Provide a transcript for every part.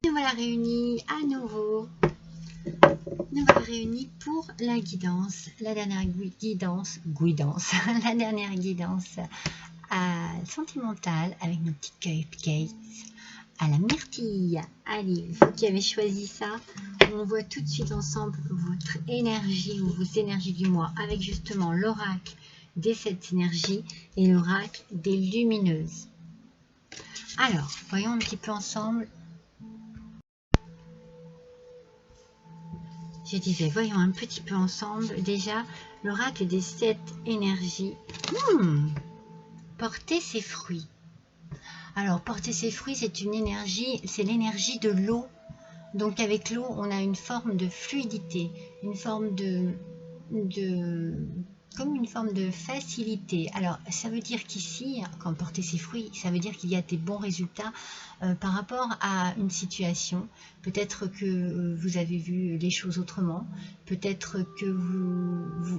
Nous voilà réunis à nouveau. Nous voilà réunis pour la guidance, la dernière guidance, la dernière guidance sentimentale avec nos petits cupcakes à la myrtille. Allez, vous qui avez choisi ça, on voit tout de suite ensemble votre énergie ou vos énergies du mois avec justement l'oracle des 7 énergies et l'oracle des lumineuses. Alors, voyons un petit peu ensemble. Je disais, voyons un petit peu ensemble. Déjà, l'oracle des 7 énergies. Porter ses fruits. Alors, porter ses fruits, c'est une énergie, c'est l'énergie de l'eau. Donc, avec l'eau, on a une forme de fluidité, une forme comme une forme de facilité. Alors, ça veut dire qu'ici, quand porter ses fruits, ça veut dire qu'il y a des bons résultats par rapport à une situation. Peut-être que vous avez vu les choses autrement. Peut-être que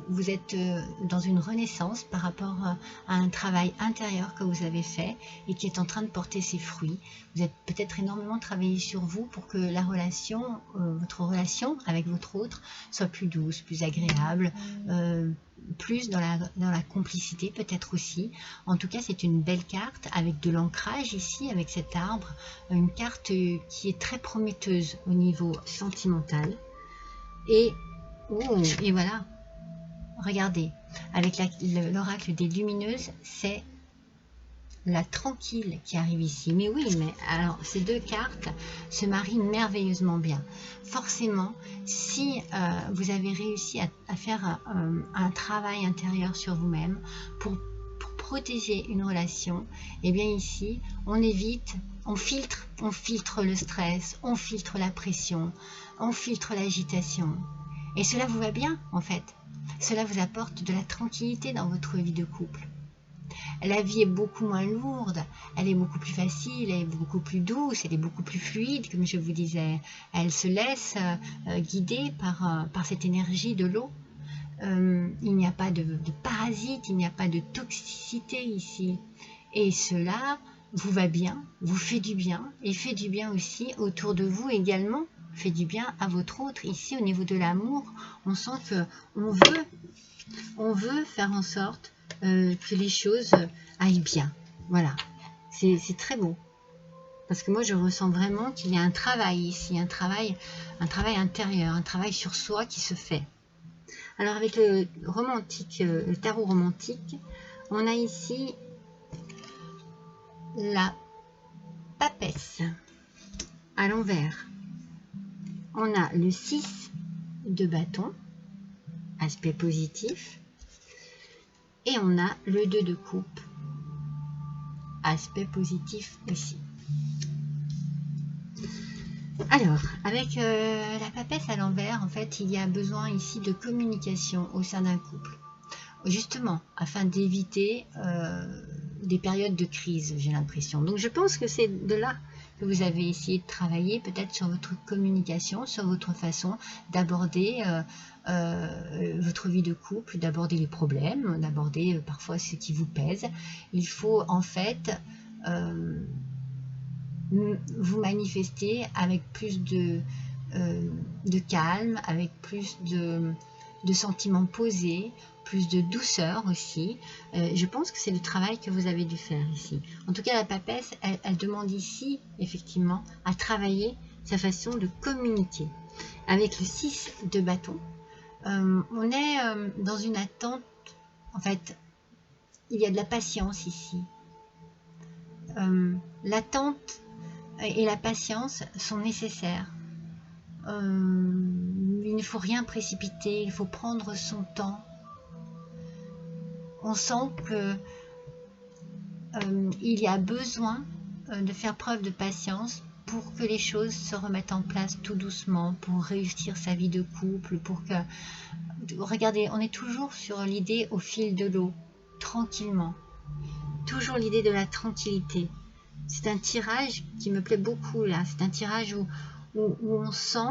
vous êtes dans une renaissance par rapport à un travail intérieur que vous avez fait et qui est en train de porter ses fruits. Vous êtes peut-être énormément travaillé sur vous pour que la relation, votre relation avec votre autre soit plus douce, plus agréable, plus dans la complicité peut-être aussi. En tout cas, c'est une belle carte avec de l'ancrage ici, avec cet arbre, une carte qui est très prometteuse au niveau sentimental. Et voilà, regardez, avec l'oracle des lumineuses, c'est la tranquille qui arrive ici. Mais oui, mais alors ces deux cartes se marient merveilleusement bien. Forcément, si vous avez réussi à faire un travail intérieur sur vous-même pour protéger une relation, et bien ici, on évite, on filtre le stress, on filtre la pression, on filtre l'agitation. Et cela vous va bien, en fait. Cela vous apporte de la tranquillité dans votre vie de couple. La vie est beaucoup moins lourde, elle est beaucoup plus facile, elle est beaucoup plus douce, elle est beaucoup plus fluide, comme je vous disais. Elle se laisse guider par cette énergie de l'eau. Il n'y a pas de parasites, il n'y a pas de toxicité ici. Et cela vous va bien, vous fait du bien, et fait du bien aussi autour de vous également, fait du bien à votre autre. Ici, au niveau de l'amour, on sent qu'on veut faire en sorte que les choses aillent bien. Voilà, c'est très beau. Parce que moi, je ressens vraiment qu'il y a un travail ici, un travail intérieur, un travail sur soi qui se fait. Alors, avec le tarot romantique, on a ici la papesse à l'envers. On a le 6 de bâton, aspect positif. Et on a le 2 de coupe, aspect positif aussi. Alors, avec la papesse à l'envers, en fait, il y a besoin ici de communication au sein d'un couple. Justement, afin d'éviter des périodes de crise, j'ai l'impression. Donc, je pense que c'est de là que vous avez essayé de travailler, peut-être sur votre communication, sur votre façon d'aborder votre vie de couple, d'aborder les problèmes, d'aborder parfois ce qui vous pèse. Il faut en fait vous manifester avec plus de calme, avec plus de sentiments posés, plus de douceur aussi. Je pense que c'est le travail que vous avez dû faire ici. En tout cas, la papesse, elle demande ici, effectivement, à travailler sa façon de communiquer. Avec le 6 de bâton, on est dans une attente. En fait, il y a de la patience ici. L'attente et la patience sont nécessaires. Il ne faut rien précipiter, il faut prendre son temps. On sent que il y a besoin de faire preuve de patience pour que les choses se remettent en place tout doucement, pour réussir sa vie de couple, pour que... Regardez, on est toujours sur l'idée au fil de l'eau, tranquillement. Toujours l'idée de la tranquillité. C'est un tirage qui me plaît beaucoup là. C'est un tirage où on sent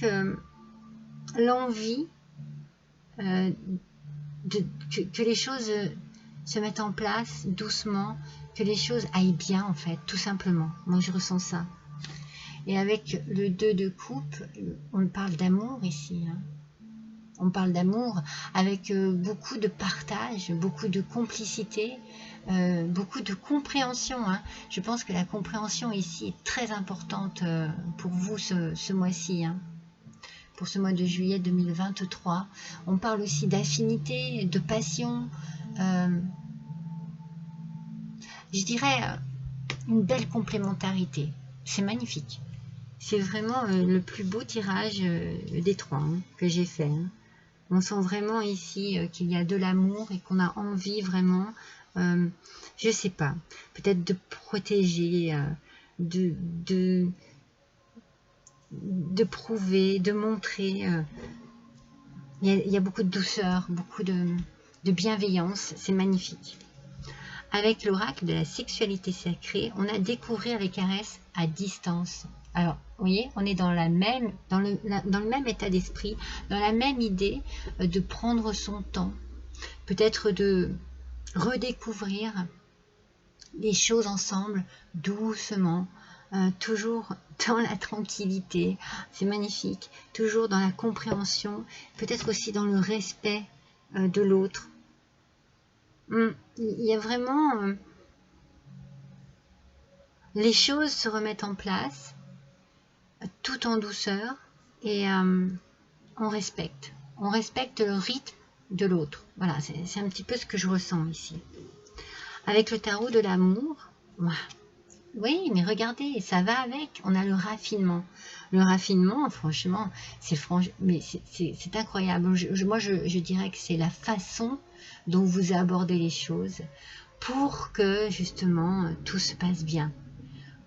que l'envie que les choses se mettent en place doucement, que les choses aillent bien en fait, tout simplement. Moi je ressens ça. Et avec le 2 de coupe, on parle d'amour ici. Hein. On parle d'amour avec beaucoup de partage, beaucoup de complicité, beaucoup de compréhension. Hein. Je pense que la compréhension ici est très importante pour vous ce mois-ci. Hein. Pour ce mois de juillet 2023. On parle aussi d'affinité, de passion. Je dirais une belle complémentarité. C'est magnifique. C'est vraiment le plus beau tirage des 3 hein, que j'ai fait. Hein. On sent vraiment ici qu'il y a de l'amour et qu'on a envie vraiment, je sais pas, peut-être de protéger, de prouver, de montrer. Il y a beaucoup de douceur, beaucoup de bienveillance, c'est magnifique. Avec l'oracle de la sexualité sacrée, on a découvert les caresses à distance. Alors, vous voyez, on est dans le même état d'esprit, dans la même idée de prendre son temps, peut-être de redécouvrir les choses ensemble, doucement, toujours dans la tranquillité, c'est magnifique, toujours dans la compréhension, peut-être aussi dans le respect de l'autre. Il y a vraiment... les choses se remettent en place, tout en douceur, et on respecte le rythme de l'autre. Voilà, c'est un petit peu ce que je ressens ici. Avec le tarot de l'amour, oui, mais regardez, ça va avec, on a le raffinement. Le raffinement, franchement, c'est incroyable. Moi, je dirais que c'est la façon dont vous abordez les choses pour que, justement, tout se passe bien.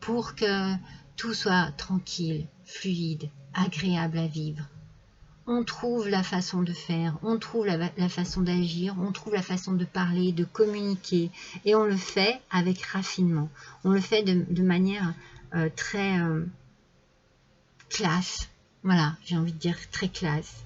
Pour que tout soit tranquille, fluide, agréable à vivre. On trouve la façon de faire, on trouve la façon d'agir, on trouve la façon de parler, de communiquer, et on le fait avec raffinement. On le fait de manière très classe. Voilà, j'ai envie de dire très classe.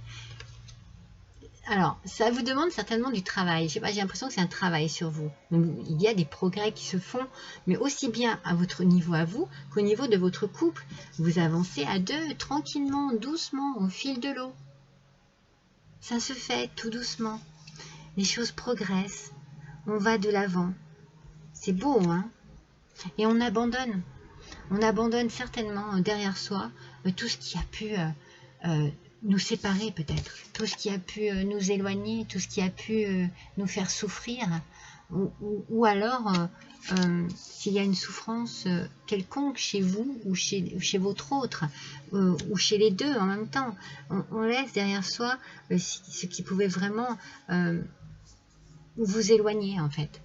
Alors, ça vous demande certainement du travail. Je sais pas, j'ai l'impression que c'est un travail sur vous. Donc, il y a des progrès qui se font, mais aussi bien à votre niveau à vous qu'au niveau de votre couple. Vous avancez à deux, tranquillement, doucement, au fil de l'eau. Ça se fait tout doucement. Les choses progressent. On va de l'avant. C'est beau, hein? Et on abandonne. On abandonne certainement derrière soi tout ce qui a pu nous séparer peut-être. Tout ce qui a pu nous éloigner, tout ce qui a pu nous faire souffrir. Ou alors, s'il y a une souffrance quelconque chez vous ou chez votre autre, ou chez les deux en même temps, on laisse derrière soi ce qui pouvait vraiment vous éloigner en fait.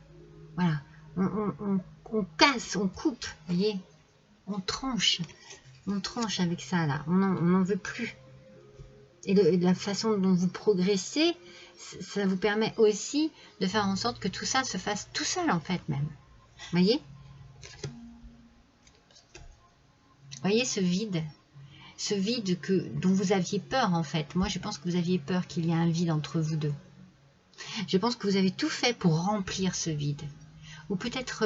Voilà, on casse, on coupe, vous voyez, on tranche avec ça là, on n'en veut plus. Et la façon dont vous progressez, ça vous permet aussi de faire en sorte que tout ça se fasse tout seul en fait même. Voyez ce vide dont vous aviez peur en fait. Moi je pense que vous aviez peur qu'il y ait un vide entre vous deux. Je pense que vous avez tout fait pour remplir ce vide. Ou peut-être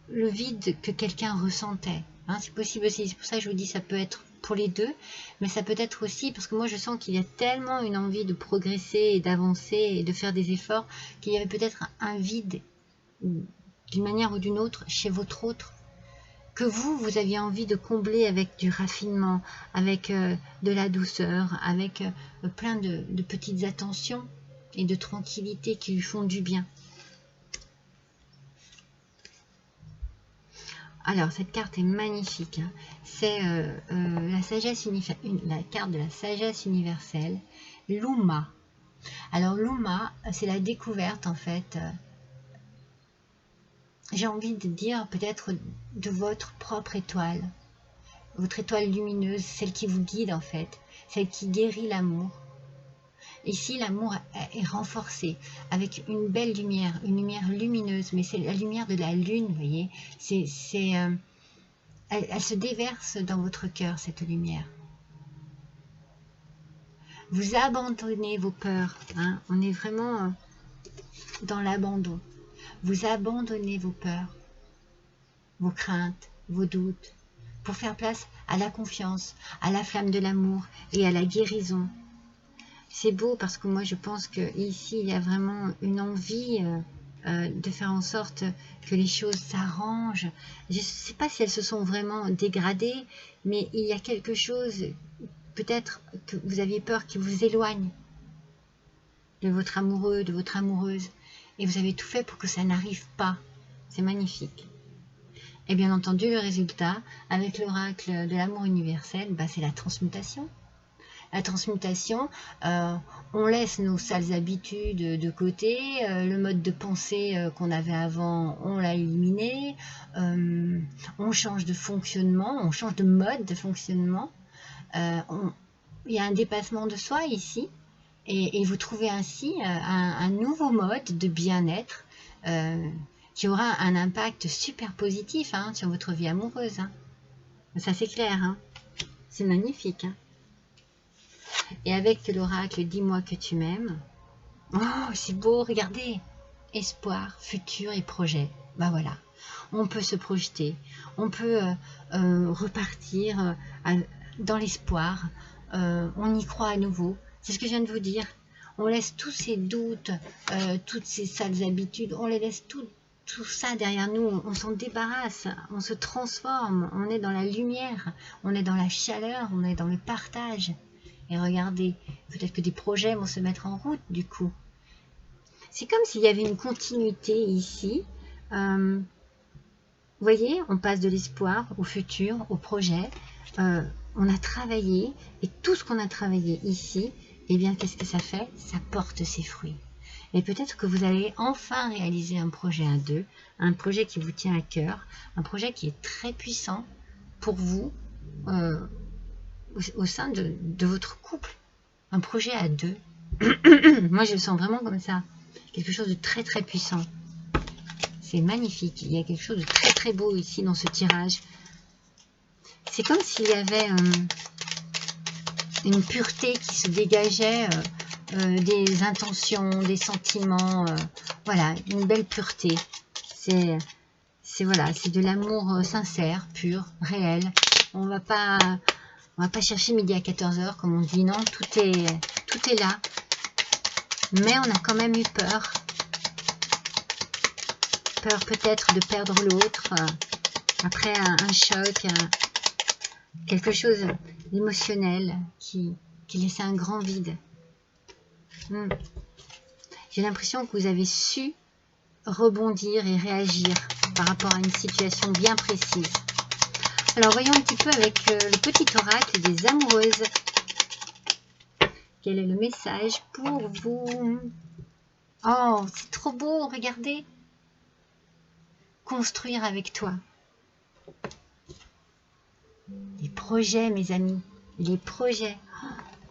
le vide que quelqu'un ressentait. Hein, c'est possible aussi, c'est pour ça que je vous dis ça peut être pour les deux, mais ça peut être aussi parce que moi je sens qu'il y a tellement une envie de progresser et d'avancer et de faire des efforts qu'il y avait peut-être un vide d'une manière ou d'une autre chez votre autre que vous aviez envie de combler avec du raffinement, avec de la douceur, avec plein de petites attentions et de tranquillité qui lui font du bien. Alors, cette carte est magnifique. Hein. C'est la carte de la sagesse universelle, l'Uma. Alors, l'Uma, c'est la découverte, en fait. J'ai envie de dire peut-être de votre propre étoile. Votre étoile lumineuse, celle qui vous guide, en fait. Celle qui guérit l'amour. Ici, l'amour est renforcé avec une belle lumière, une lumière lumineuse, mais c'est la lumière de la lune, vous voyez. Elle se déverse dans votre cœur, cette lumière. Vous abandonnez vos peurs, hein. On est vraiment dans l'abandon. Vous abandonnez vos peurs. vos craintes, vos doutes, pour faire place à la confiance, à la flamme de l'amour et à la guérison. C'est beau parce que moi je pense qu'ici il y a vraiment une envie de faire en sorte que les choses s'arrangent. Je ne sais pas si elles se sont vraiment dégradées, mais il y a quelque chose, peut-être que vous aviez peur, qui vous éloigne de votre amoureux, de votre amoureuse, et vous avez tout fait pour que ça n'arrive pas. C'est magnifique. Et bien entendu, le résultat, avec l'oracle de l'amour universel, c'est la transmutation. La transmutation, on laisse nos sales habitudes de côté, le mode de pensée qu'on avait avant, on l'a éliminé, on change de fonctionnement, on change de mode de fonctionnement. Il y a un dépassement de soi ici, et vous trouvez ainsi un nouveau mode de bien-être qui aura un impact super positif sur votre vie amoureuse. Ça c'est clair, c'est magnifique. Et avec l'oracle « Dis-moi que tu m'aimes », oh c'est beau, regardez, espoir, futur et projet. Voilà, on peut se projeter, on peut repartir dans l'espoir, on y croit à nouveau. C'est ce que je viens de vous dire. On laisse tous ces doutes, toutes ces sales habitudes, on les laisse tout ça derrière nous, on s'en débarrasse, on se transforme, on est dans la lumière, on est dans la chaleur, on est dans le partage. Et regardez, peut-être que des projets vont se mettre en route du coup. C'est comme s'il y avait une continuité ici. Vous voyez, on passe de l'espoir au futur, au projet. On a travaillé, et tout ce qu'on a travaillé ici, eh bien, qu'est-ce que ça fait? Ça porte ses fruits. Et peut-être que vous allez enfin réaliser un projet à deux, un projet qui vous tient à cœur, un projet qui est très puissant pour vous, au sein de votre couple, un projet à deux. Moi je le sens vraiment comme ça, quelque chose de très très puissant. C'est magnifique, il y a quelque chose de très très beau ici dans ce tirage. C'est comme s'il y avait une pureté qui se dégageait des intentions, des sentiments, voilà, une belle pureté. C'est voilà, c'est de l'amour sincère, pur, réel. On va pas chercher midi à 14h comme on dit, non, tout est là. Mais on a quand même eu peur. Peur peut-être de perdre l'autre, après un choc, quelque chose d'émotionnel qui laissait un grand vide. J'ai l'impression que vous avez su rebondir et réagir par rapport à une situation bien précise. Alors voyons un petit peu avec le petit oracle des amoureuses. Quel est le message pour vous? Oh, c'est trop beau, regardez. Construire avec toi. Les projets, mes amis, les projets.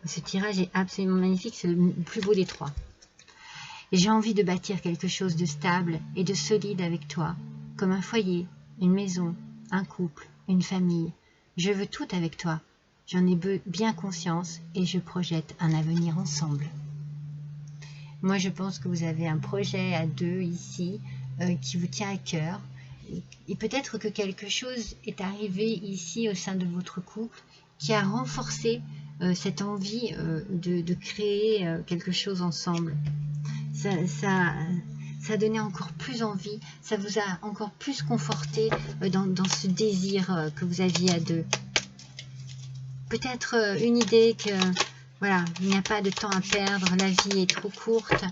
Ce tirage est absolument magnifique, c'est le plus beau des trois. J'ai envie de bâtir quelque chose de stable et de solide avec toi, comme un foyer, une maison, un couple, une famille. Je veux tout avec toi. J'en ai bien conscience et je projette un avenir ensemble. Moi, je pense que vous avez un projet à deux ici qui vous tient à cœur. Et peut-être que quelque chose est arrivé ici au sein de votre couple qui a renforcé cette envie de créer quelque chose ensemble. Ça a donné encore plus envie, ça vous a encore plus conforté dans ce désir que vous aviez à deux. Peut-être une idée que voilà, il n'y a pas de temps à perdre, la vie est trop courte,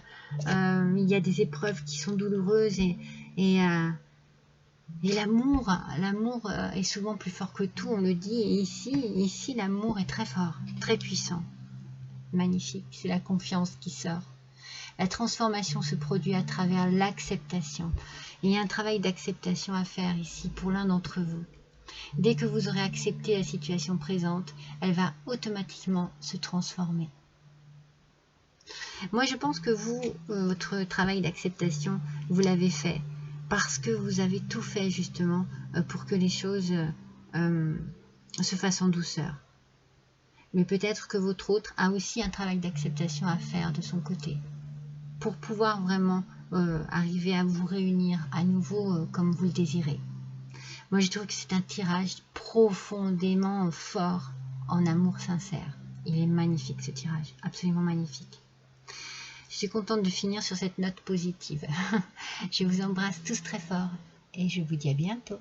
il y a des épreuves qui sont douloureuses et l'amour est souvent plus fort que tout, on le dit, et ici l'amour est très fort, très puissant, magnifique, c'est la confiance qui sort. La transformation se produit à travers l'acceptation. Il y a un travail d'acceptation à faire ici pour l'un d'entre vous. Dès que vous aurez accepté la situation présente, elle va automatiquement se transformer. Moi, je pense que vous, votre travail d'acceptation, vous l'avez fait parce que vous avez tout fait justement pour que les choses se fassent en douceur. Mais peut-être que votre autre a aussi un travail d'acceptation à faire de son côté pour pouvoir vraiment arriver à vous réunir à nouveau comme vous le désirez. Moi, je trouve que c'est un tirage profondément fort en amour sincère. Il est magnifique ce tirage, absolument magnifique. Je suis contente de finir sur cette note positive. Je vous embrasse tous très fort et je vous dis à bientôt.